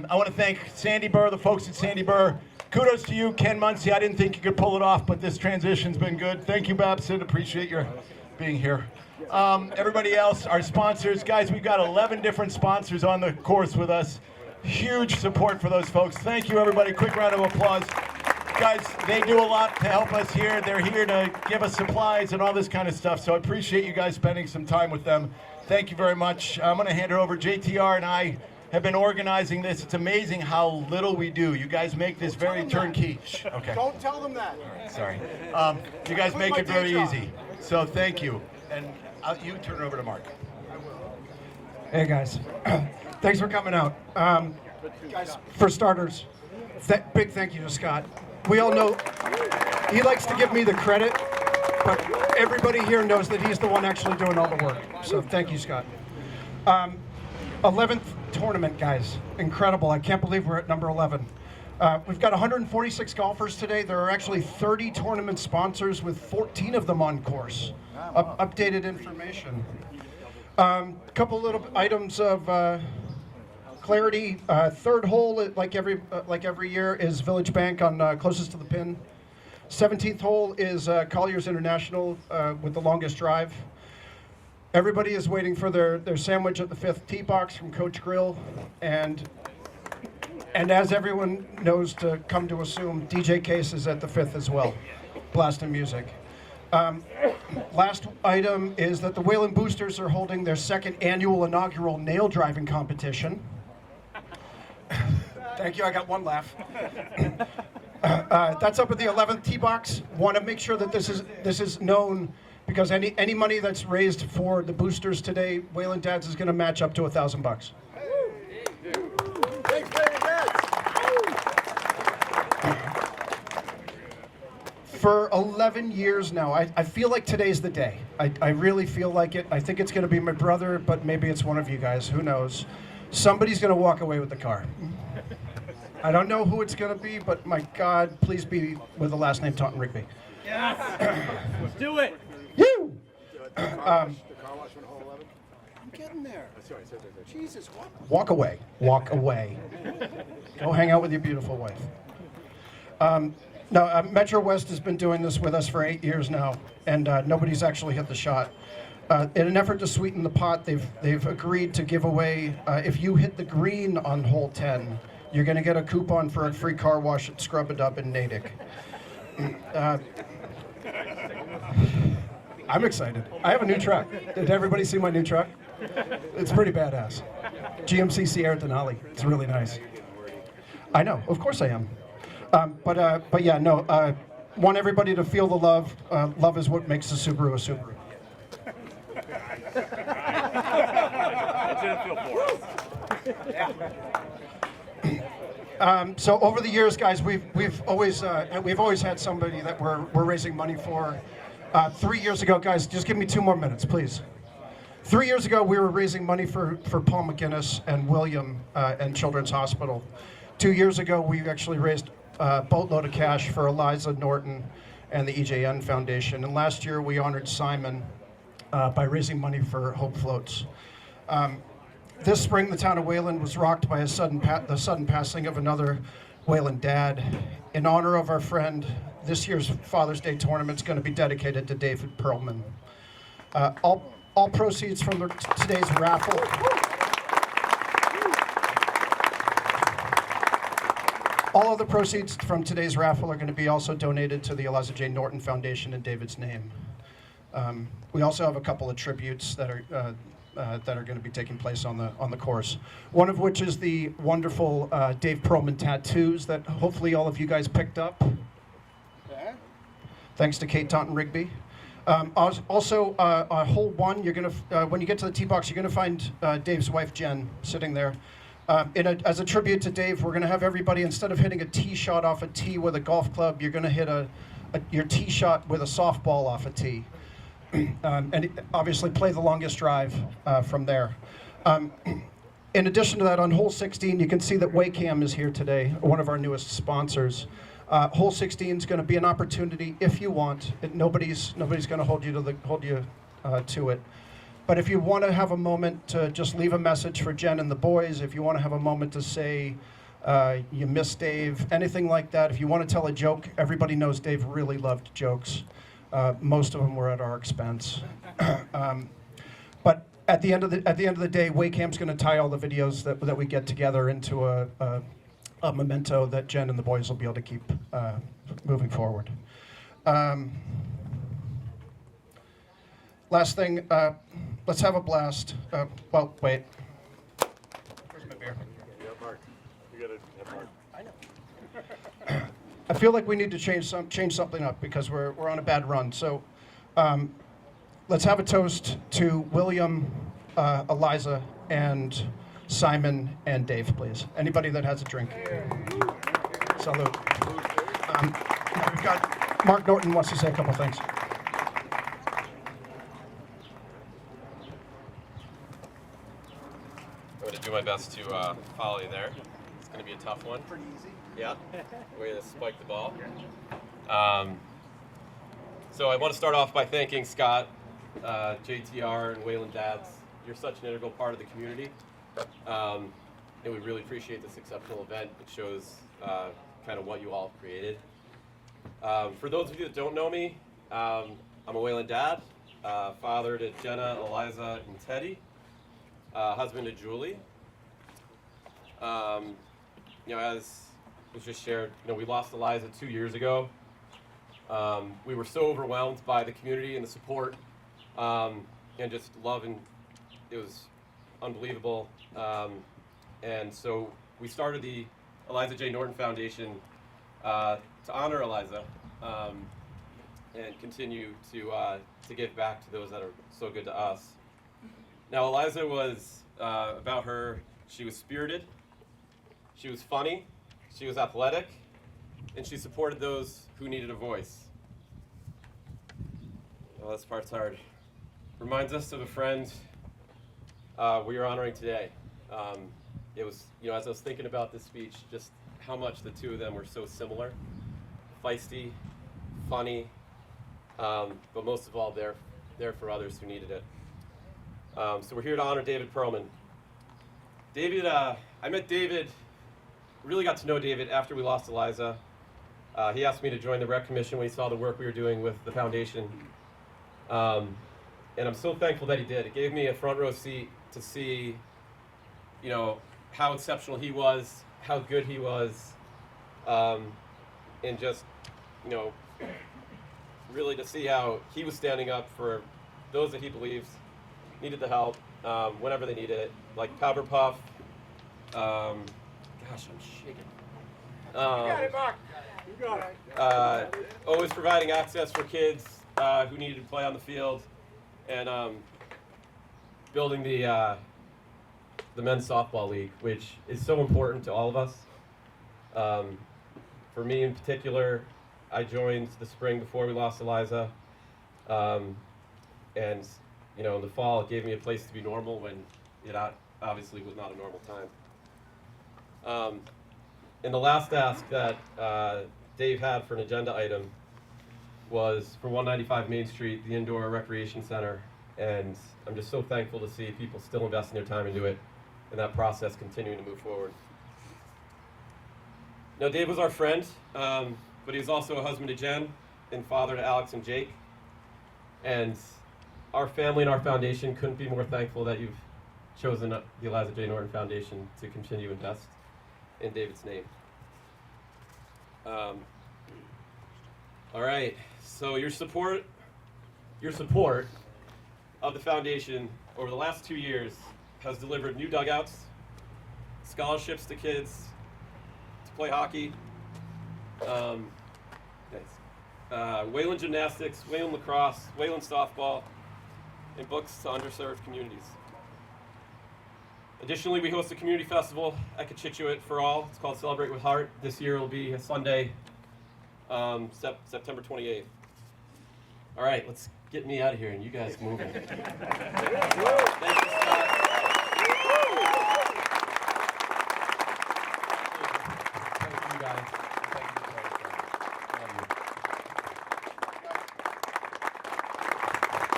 I want to thank Sandy Burr, the folks at Sandy Burr. Kudos to you, Ken Muncie. I didn't think you could pull it off, but this transition's been good. Thank you, Babson. Appreciate your being here. Everybody else, our sponsors. Guys, we've got 11 different sponsors on the course with us. Huge support for those folks. Thank you, everybody. Quick round of applause. Guys, they do a lot to help us here. They're here to give us supplies and all this kind of stuff, so I appreciate you guys spending some time with them. Thank you very much. I'm going to hand it over. JTR and I have been organizing this. It's amazing how little we do. You guys make this very turnkey. Okay. Don't tell them that. Right, sorry. You guys make it very easy. So thank you. And you turn it over to Mark. Hey guys, thanks for coming out. Guys, for starters, big thank you to Scott. We all know he likes to give me the credit, but everybody here knows that he's the one actually doing all the work. So thank you, Scott. 11th tournament, guys. Incredible. I can't believe we're at number 11. We've got 146 golfers today. There are actually 30 tournament sponsors with 14 of them on course. Updated information. Couple little items of clarity. Third hole, like every year, is Village Bank on closest to the pin. 17th hole is Collier's International with the longest drive. Everybody is waiting for their sandwich at the 5th tee box from Coach Grill, and as everyone knows to come to assume, DJ Case is at the 5th as well, blasting music. Last item is that the Wayland Boosters are holding their 2nd annual inaugural nail driving competition. Thank you, I got one laugh. That's up at the 11th tee box. Want to make sure that this is known, because any money that's raised for the boosters today, Wayland Dads is going to match up to $1,000. For 11 years now, I feel like today's the day. I really feel like it. I think it's going to be my brother, but maybe it's one of you guys. Who knows? Somebody's going to walk away with the car. I don't know who it's going to be, but my God, please be with the last name Taunton Rigby. Yes. Let's do it. Woo! The car wash on hole 11? I'm getting there. Sorry. Jesus, walk away. Walk away. Go hang out with your beautiful wife. Metro West has been doing this with us for 8 years now, and nobody's actually hit the shot. In an effort to sweeten the pot, they've agreed to give away, if you hit the green on hole 10, you're going to get a coupon for a free car wash at Scrub-A-Dub in Natick. I'm excited. I have a new truck. Did everybody see my new truck? It's pretty badass. GMC Sierra Denali. It's really nice. I know. Of course I am. But yeah, no. Want everybody to feel the love. Love is what makes a Subaru a Subaru. So over the years, guys, we've always had somebody that we're raising money for. 3 years ago, guys, just give me 2 more minutes, please. 3 years ago, we were raising money for Paul McGinnis and William and Children's Hospital. 2 years ago, we actually raised a boatload of cash for Eliza Norton and the EJN Foundation. And last year, we honored Simon by raising money for Hope Floats. This spring, the town of Wayland was rocked by the sudden passing of another Wayland dad. In honor of our friend, this year's Father's Day tournament is going to be dedicated to David Perlman. All proceeds from today's raffle. All of the proceeds from today's raffle are going to be also donated to the Eliza J. Norton Foundation in David's name. We also have a couple of tributes that are going to be taking place on the course. One of which is the wonderful Dave Perlman tattoos that hopefully all of you guys picked up. Thanks to Kate Taunton Rigby. Also, hole 1, you're gonna when you get to the tee box, you're gonna find Dave's wife Jen sitting there. As a tribute to Dave, we're gonna have everybody, instead of hitting a tee shot off a tee with a golf club, you're gonna hit your tee shot with a softball off a tee. And obviously play the longest drive from there. In addition to that, on hole 16, you can see that WayCAM is here today, one of our newest sponsors. Hole 16 is going to be an opportunity, if you want. Nobody's going to hold you to it. But if you want to have a moment to just leave a message for Jen and the boys, if you want to have a moment to say you miss Dave, anything like that. If you want to tell a joke, everybody knows Dave really loved jokes. Most of them were at our expense. But at the end of the day, WayCAM's going to tie all the videos that we get together into a memento that Jen and the boys will be able to keep moving forward. Last thing, let's have a blast. Well, wait. Where's my beer? Yeah, Mark. You gotta have Mark. I know. I feel like we need to change something up because we're on a bad run. So let's have a toast to William, Eliza, and Simon and Dave, please. Anybody that has a drink. Salute. We've got Mark Norton wants to say a couple things. I'm going to do my best to follow you there. It's going to be a tough one. Pretty easy. Yeah. Way to spike the ball. So I want to start off by thanking Scott, JTR, and Wayland dads. You're such an integral part of the community. And we really appreciate this exceptional event. It shows kind of what you all created. For those of you that don't know me, I'm a Wayland dad, father to Jenna, Eliza, and Teddy. Husband to Julie. As was just shared, we lost Eliza 2 years ago. We were so overwhelmed by the community and the support, and just love, and it was unbelievable. And so we started the Eliza J. Norton Foundation to honor Eliza and continue to give back to those that are so good to us. Now, Eliza was, about her, she was spirited, she was funny, she was athletic, and she supported those who needed a voice. Well, this part's hard. Reminds us of a friend we are honoring today. It was, as I was thinking about this speech, just how much the two of them were so similar. Feisty, funny, but most of all, there for others who needed it. So we're here to honor David Perlman. David, I met David, really got to know David after we lost Eliza. He asked me to join the rec commission when he saw the work we were doing with the foundation. And I'm so thankful that he did. It gave me a front row seat to see, how exceptional he was, how good he was, and just, really to see how he was standing up for those that he believes needed the help whenever they needed it, like Powerpuff. Gosh, I'm shaking. You got it, Mark. You got it. Always providing access for kids who needed to play on the field, and building the men's softball league, which is so important to all of us. For me in particular, I joined the spring before we lost Eliza, and in the fall, it gave me a place to be normal when it obviously was not a normal time. And the last ask that Dave had for an agenda item was for 195 Main Street, the indoor recreation center. And I'm just so thankful to see people still investing their time into it and that process continuing to move forward. Now, Dave was our friend, but he was also a husband to Jen and father to Alex and Jake. And our family and our foundation couldn't be more thankful that you've chosen the Eliza J. Norton Foundation to continue to invest in David's name. All right, so your support of the foundation over the last 2 years has delivered new dugouts, scholarships to kids to play hockey, Wayland gymnastics, Wayland lacrosse, Wayland softball, and books to underserved communities. Additionally, we host a community festival at Cochituate for all. It's called Celebrate with Heart. This year it'll be a Sunday, September 28th. All right, let's get me out of here and you guys moving. Thank you, Scott. Thank you, guys. Thank you so much. Love you.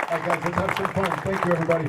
All right, guys, let's have some fun. Thank you, everybody.